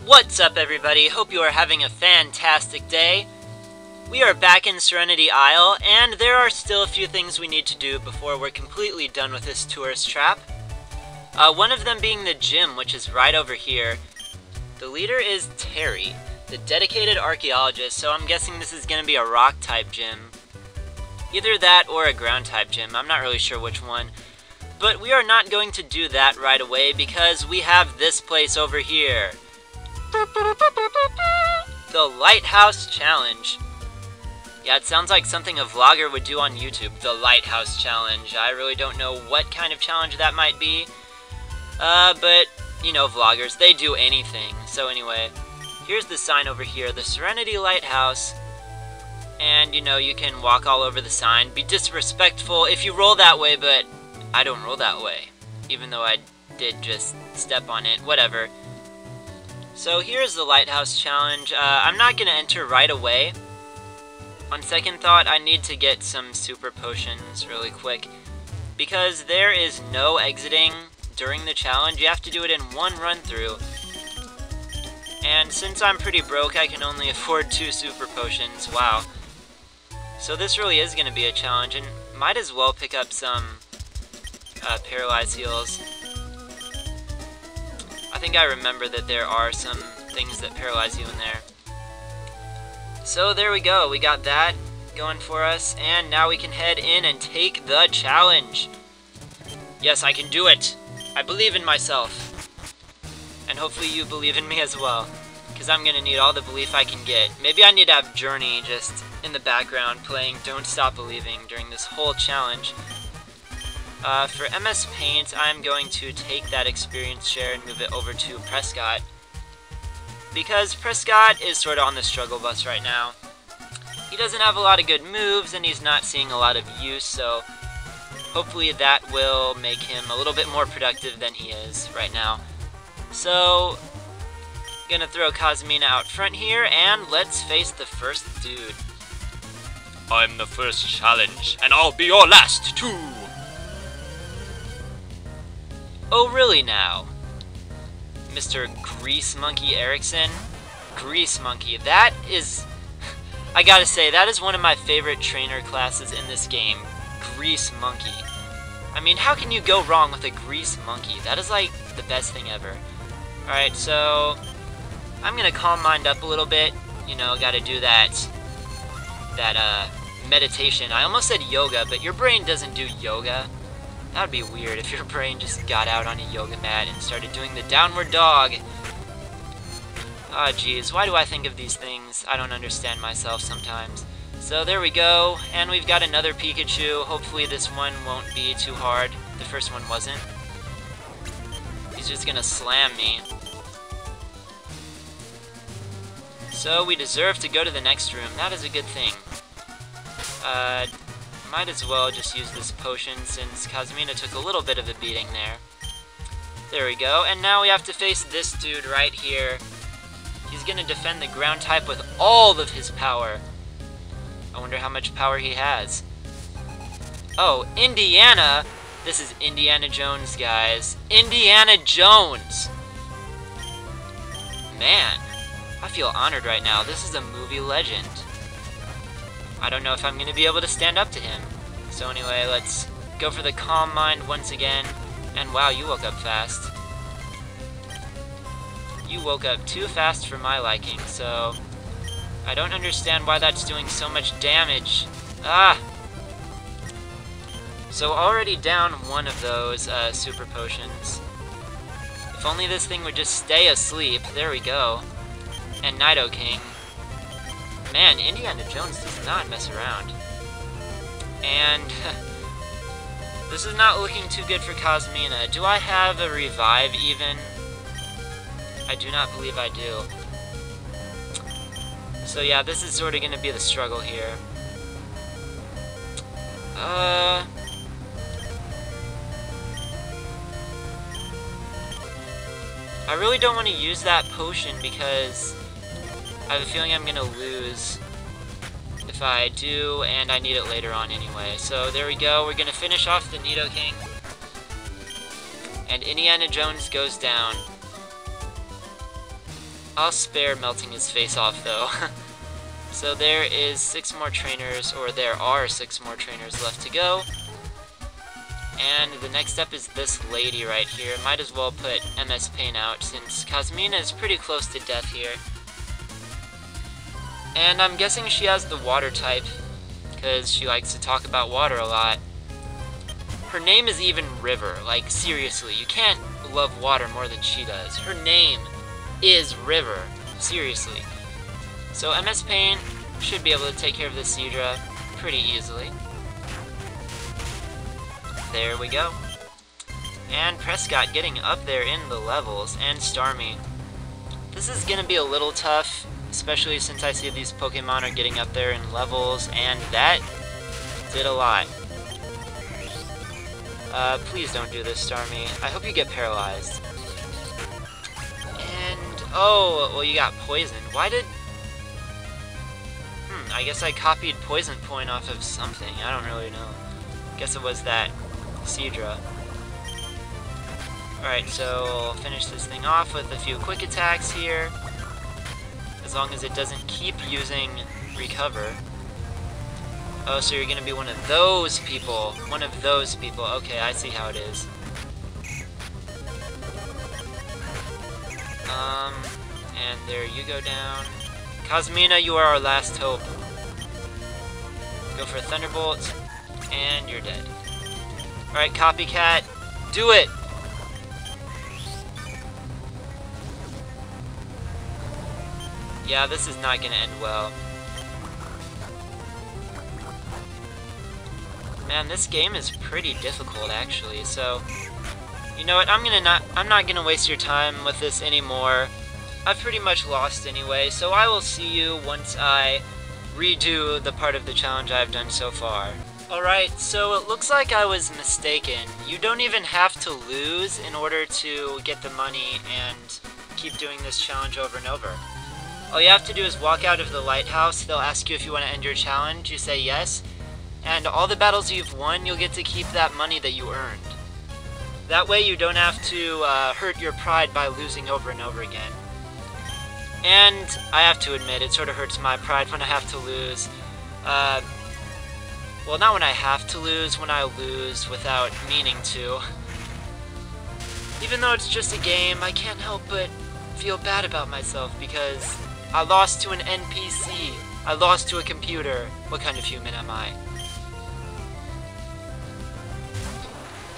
What's up, everybody? Hope you are having a fantastic day. We are back in Serenity Isle, and there are still a few things we need to do before we're completely done with this tourist trap. One of them being the gym, which is right over here. The leader is Terry, the dedicated archaeologist, so I'm guessing this is going to be a rock-type gym. Either that or a ground-type gym, I'm not really sure which one. But we are not going to do that right away because we have this place over here. The Lighthouse Challenge. Yeah, it sounds like something a vlogger would do on YouTube, the Lighthouse Challenge. I really don't know what kind of challenge that might be. But, you know, vloggers, they do anything. So anyway, here's the sign over here, the Serenity Lighthouse. And, you know, you can walk all over the sign, be disrespectful if you roll that way, but I don't roll that way. Even though I did just step on it, whatever. So here's the Lighthouse Challenge. I'm not going to enter right away. On second thought, I need to get some super potions really quick. Because there is no exiting during the challenge. You have to do it in one run through. And since I'm pretty broke, I can only afford 2 super potions. Wow. So this really is going to be a challenge, and might as well pick up some paralyzed heals. I think I remember that there are some things that paralyze you in there. So there we go, we got that going for us, and now we can head in and take the challenge. Yes, I can do it. I believe in myself. And hopefully you believe in me as well, because I'm going to need all the belief I can get. Maybe I need to have Journey just in the background playing Don't Stop Believing during this whole challenge. For MS Paint, I'm going to take that experience share and move it over to Prescott. Because Prescott is sort of on the struggle bus right now. He doesn't have a lot of good moves, and he's not seeing a lot of use, so hopefully that will make him a little bit more productive than he is right now. So, gonna throw Cosmina out front here, and let's face the first dude. I'm the first challenge, and I'll be your last too! Oh, really now? Mr. Grease Monkey Erickson? Grease Monkey, that is... I gotta say, that is one of my favorite trainer classes in this game. Grease Monkey. I mean, how can you go wrong with a Grease Monkey? That is like the best thing ever. Alright, so... I'm gonna calm mind up a little bit. You know, gotta do that meditation. I almost said yoga, but your brain doesn't do yoga. That would be weird if your brain just got out on a yoga mat and started doing the downward dog. Oh jeez, why do I think of these things? I don't understand myself sometimes. So there we go, and we've got another Pikachu. Hopefully this one won't be too hard. The first one wasn't. He's just gonna slam me. So we deserve to go to the next room. That is a good thing. Might as well just use this potion since Cosmina took a little bit of a beating there. There we go, and now we have to face this dude right here. He's gonna defend the ground type with all of his power. I wonder how much power he has. Oh, Indiana! This is Indiana Jones, guys. Indiana Jones! Man, I feel honored right now. This is a movie legend. I don't know if I'm going to be able to stand up to him. So anyway, let's go for the calm mind once again. And wow, you woke up fast. You woke up too fast for my liking, so... I don't understand why that's doing so much damage. Ah! So already down one of those super potions. If only this thing would just stay asleep. There we go. And Nidoking. Man, Indiana Jones does not mess around. And this is not looking too good for Cosmina. Do I have a revive even? I do not believe I do. So yeah, this is sort of going to be the struggle here. I really don't want to use that potion because I have a feeling I'm gonna lose if I do, and I need it later on anyway. So there we go, we're gonna finish off the Nidoking. And Indiana Jones goes down. I'll spare melting his face off though. So there is 6 more trainers, or there are 6 more trainers left to go. And the next step is this lady right here. Might as well put MS Pain out since Cosmina is pretty close to death here. And I'm guessing she has the water type, because she likes to talk about water a lot. Her name is even River. Like, seriously, you can't love water more than she does. Her name is River. Seriously. So MS Pain should be able to take care of this Seadra pretty easily. There we go. And Prescott getting up there in the levels, and Starmie. This is going to be a little tough, especially since I see these Pokemon are getting up there in levels, and that did a lot. Please don't do this, Starmie. I hope you get paralyzed. And, oh, well, you got poisoned. Why did... I guess I copied Poison Point off of something. I don't really know. Guess it was that Seadra. Alright, so I'll finish this thing off with a few quick attacks here. As long as it doesn't keep using Recover. Oh, so you're gonna be one of those people. One of those people. Okay, I see how it is. And there you go down. Cosmina, you are our last hope. Go for a Thunderbolt, and you're dead. Alright, Copycat, do it! Yeah, this is not gonna end well. Man, this game is pretty difficult, actually, so... You know what, I'm not gonna waste your time with this anymore. I've pretty much lost anyway, so I will see you once I redo the part of the challenge I've done so far. Alright, so it looks like I was mistaken. You don't even have to lose in order to get the money and keep doing this challenge over and over. All you have to do is walk out of the lighthouse. They'll ask you if you want to end your challenge. You say yes, and all the battles you've won, you'll get to keep that money that you earned. That way you don't have to hurt your pride by losing over and over again. And I have to admit, it sort of hurts my pride when I have to lose. Well, not when I have to lose, when I lose without meaning to. Even though it's just a game, I can't help but feel bad about myself because I lost to an NPC. I lost to a computer. What kind of human am I?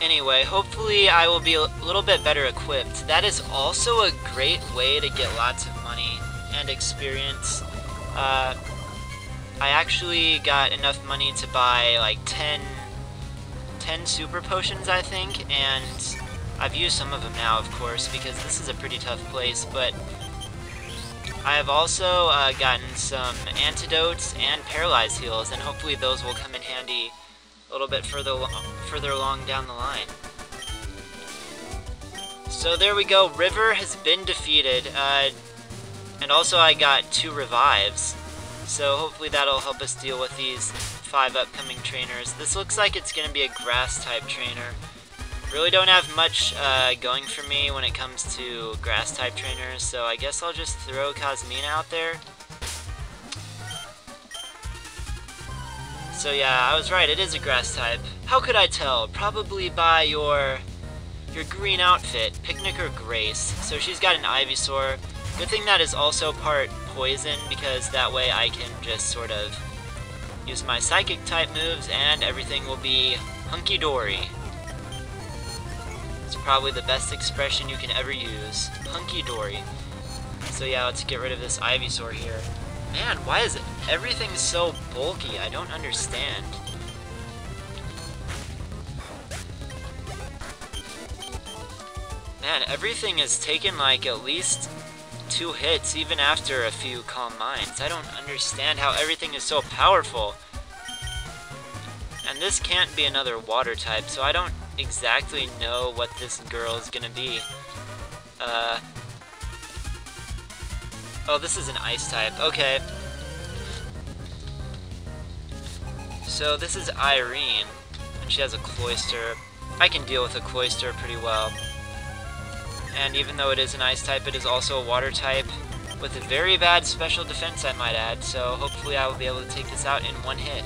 Anyway, hopefully I will be a little bit better equipped. That is also a great way to get lots of money and experience. I actually got enough money to buy like 10 super potions, I think, and I've used some of them now, of course, because this is a pretty tough place, but I have also gotten some antidotes and paralyzed heals, and hopefully those will come in handy a little bit further along down the line. So there we go, River has been defeated, and also I got 2 revives, so hopefully that'll help us deal with these 5 upcoming trainers. This looks like it's going to be a grass-type trainer. Really don't have much going for me when it comes to grass-type trainers, so I guess I'll just throw Cosmina out there. So yeah, I was right, it is a grass type. How could I tell? Probably by your green outfit, Picnic or Grace. So she's got an Ivysaur. Good thing that is also part poison, because that way I can just sort of use my psychic type moves and everything will be hunky-dory. It's probably the best expression you can ever use. Hunky-dory. So yeah, let's get rid of this Ivysaur here. Man, why is everything so bulky? I don't understand. Man, everything has taken like at least 2 hits even after a few Calm Minds. I don't understand how everything is so powerful. And this can't be another water type, so I don't exactly know what this girl is gonna be. Oh, this is an ice type. Okay. So this is Irene, and she has a Cloyster. I can deal with a Cloyster pretty well. And even though it is an ice type, it is also a water type. with a very bad special defense, I might add, so hopefully I will be able to take this out in one hit.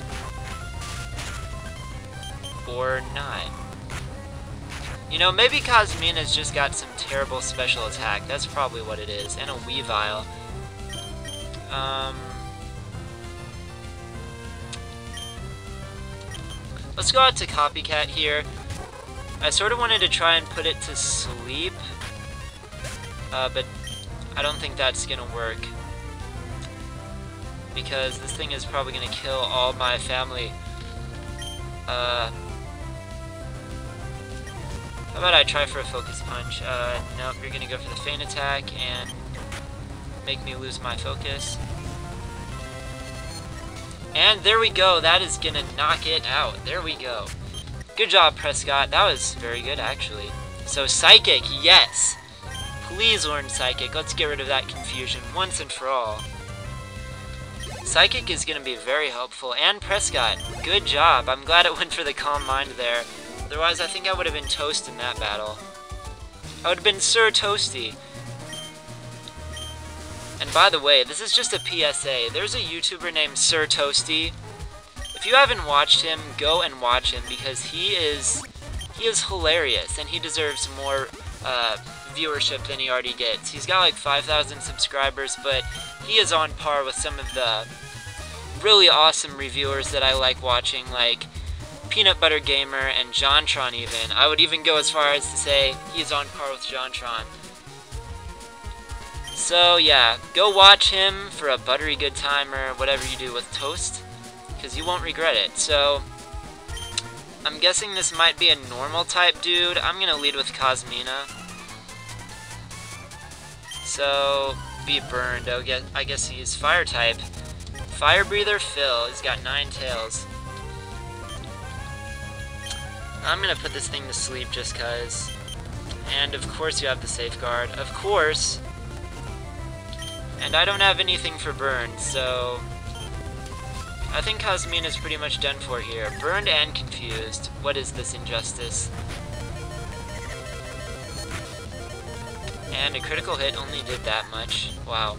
Or not. You know, maybe Cosmina's just got some terrible special attack. That's probably what it is. And a Weavile. Let's go out to Copycat here. I sort of wanted to try and put it to sleep. But I don't think that's gonna work. Because this thing is probably gonna kill all my family. How about I try for a Focus Punch? Nope, you're gonna go for the Feint Attack and make me lose my focus. And there we go, that is gonna knock it out. There we go. Good job, Prescott. That was very good, actually. So, Psychic, yes! Please learn Psychic. Let's get rid of that confusion once and for all. Psychic is gonna be very helpful. And Prescott, good job. I'm glad it went for the Calm Mind there. Otherwise, I think I would have been toast in that battle. I would have been Sir Toasty. And by the way, this is just a PSA. There's a YouTuber named Sir Toasty. If you haven't watched him, go and watch him because he is hilarious and he deserves more viewership than he already gets. He's got like 5,000 subscribers, but he is on par with some of the really awesome reviewers that I like watching, like Peanut Butter Gamer and JonTron even. I would even go as far as to say he's on par with JonTron. So yeah, go watch him for a buttery good time or whatever you do with toast, because you won't regret it. So, I'm guessing this might be a normal type dude. I'm gonna lead with Cosmina. So, be burned. I guess he's fire type. Fire Breather Phil. He's got 9 tails. I'm gonna put this thing to sleep just cause. And of course you have the safeguard. Of course. And I don't have anything for burned, so I think Cosmina is pretty much done for here. Burned and confused. What is this injustice? And a critical hit only did that much. Wow.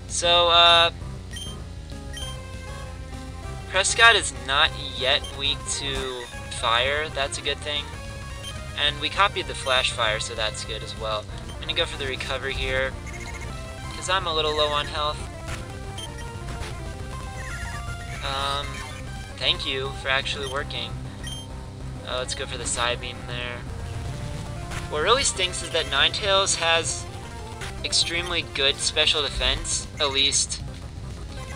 So, Prescott is not yet weak to fire. That's a good thing. And we copied the flash fire, so that's good as well. I'm gonna go for the recover here, because I'm a little low on health. Thank you for actually working. Let's go for the Psybeam there. What really stinks is that Ninetales has extremely good special defense, at least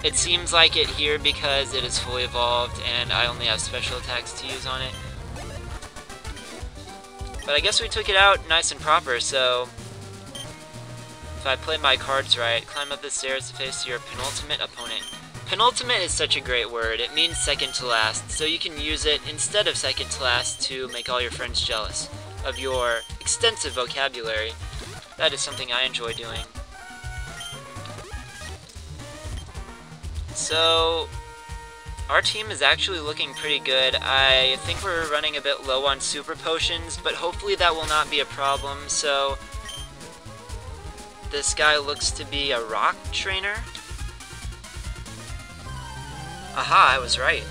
it seems like it here because it is fully evolved and I only have special attacks to use on it. But I guess we took it out nice and proper, so if I play my cards right, climb up the stairs to face your penultimate opponent. Penultimate is such a great word. It means second to last, so you can use it instead of second to last to make all your friends jealous of your extensive vocabulary. That is something I enjoy doing. So, our team is actually looking pretty good. I think we're running a bit low on super potions, but hopefully that will not be a problem. So, this guy looks to be a rock trainer. Aha, I was right.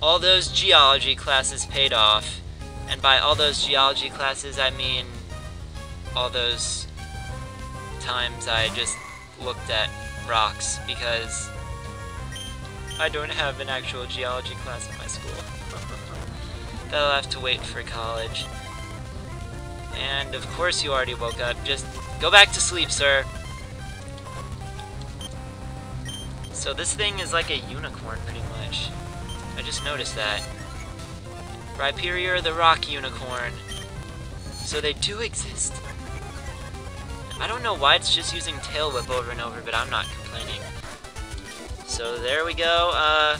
All those geology classes paid off. And by all those geology classes, I mean all those times I just looked at rocks, because I don't have an actual geology class at my school. That'll have to wait for college. And of course you already woke up. Just go back to sleep, sir. So this thing is like a unicorn, pretty much. I just noticed that. Rhyperior the rock unicorn. So they do exist. I don't know why it's just using Tail Whip over and over, but I'm not complaining. So there we go.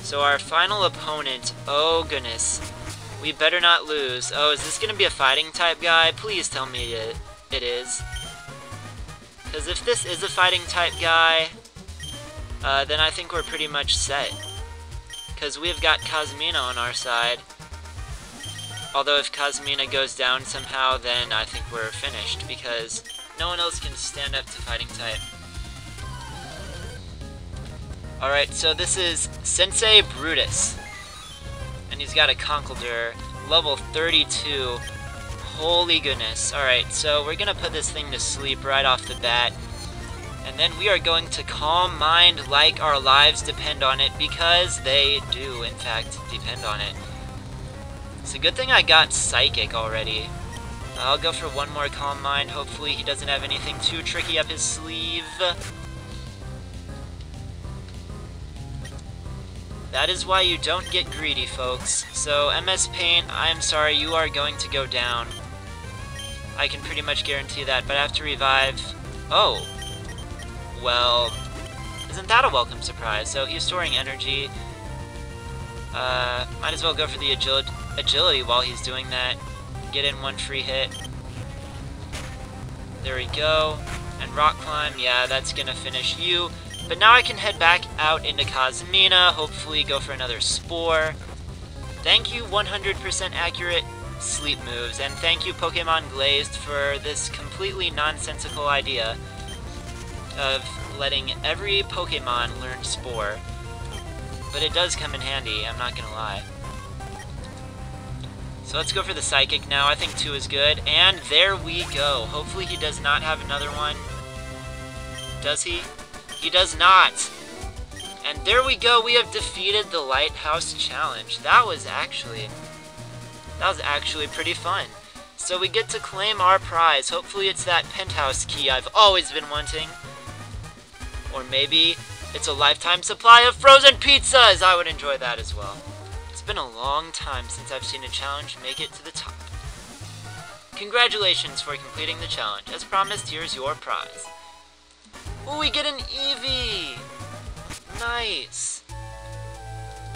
So our final opponent, oh goodness. We better not lose. Oh, is this gonna be a fighting type guy? Please tell me it is. Because if this is a fighting type guy, then I think we're pretty much set. Because we've got Cosmina on our side. Although if Cosmina goes down somehow, then I think we're finished. Because No one else can stand up to fighting type. Alright, so this is Sensei Brutus. And he's got a Conkeldurr, level 32. Holy goodness. Alright, so we're gonna put this thing to sleep right off the bat. And then we are going to Calm Mind like our lives depend on it, because they do, in fact, depend on it. It's a good thing I got Psychic already. I'll go for one more Calm Mind. Hopefully he doesn't have anything too tricky up his sleeve. That is why you don't get greedy, folks. So, MS Paint, I'm sorry, you are going to go down. I can pretty much guarantee that, but I have to revive. Oh. Well, isn't that a welcome surprise? So he's storing energy. Might as well go for the agility while he's doing that. Get in one free hit. There we go. And Rock Climb, yeah, that's gonna finish you. But now I can head back out into Cosmina, hopefully go for another Spore. Thank you, 100% accurate sleep moves, and thank you, Pokemon Glazed, for this completely nonsensical idea of letting every Pokemon learn Spore. But it does come in handy, I'm not gonna lie. So let's go for the Psychic now. I think 2 is good. And there we go. Hopefully he does not have another one. Does he? He does not! And there we go. We have defeated the Lighthouse Challenge. That was actually pretty fun. So we get to claim our prize. Hopefully it's that penthouse key I've always been wanting. Or maybe it's a lifetime supply of frozen pizzas! I would enjoy that as well. It's been a long time since I've seen a challenge make it to the top. Congratulations for completing the challenge. As promised, here's your prize. Oh, we get an Eevee! Nice!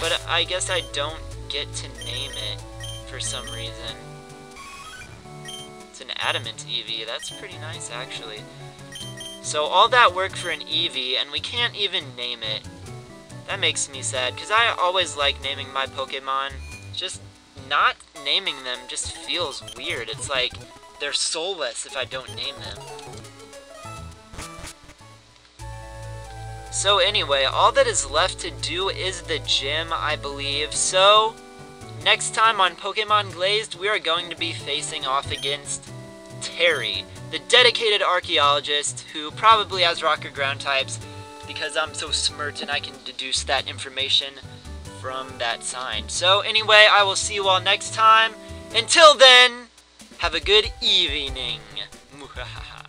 But I guess I don't get to name it for some reason. It's an Adamant Eevee. That's pretty nice, actually. So all that work for an Eevee, and we can't even name it. That makes me sad, because I always like naming my Pokemon. Just not naming them just feels weird. It's like they're soulless if I don't name them. So anyway, all that is left to do is the gym, I believe. So, next time on Pokemon Glazed, we are going to be facing off against Terry, the dedicated archaeologist who probably has rock or ground types, because I'm so smart and I can deduce that information from that sign. So anyway, I will see you all next time. Until then, have a good evening. Muhahaha.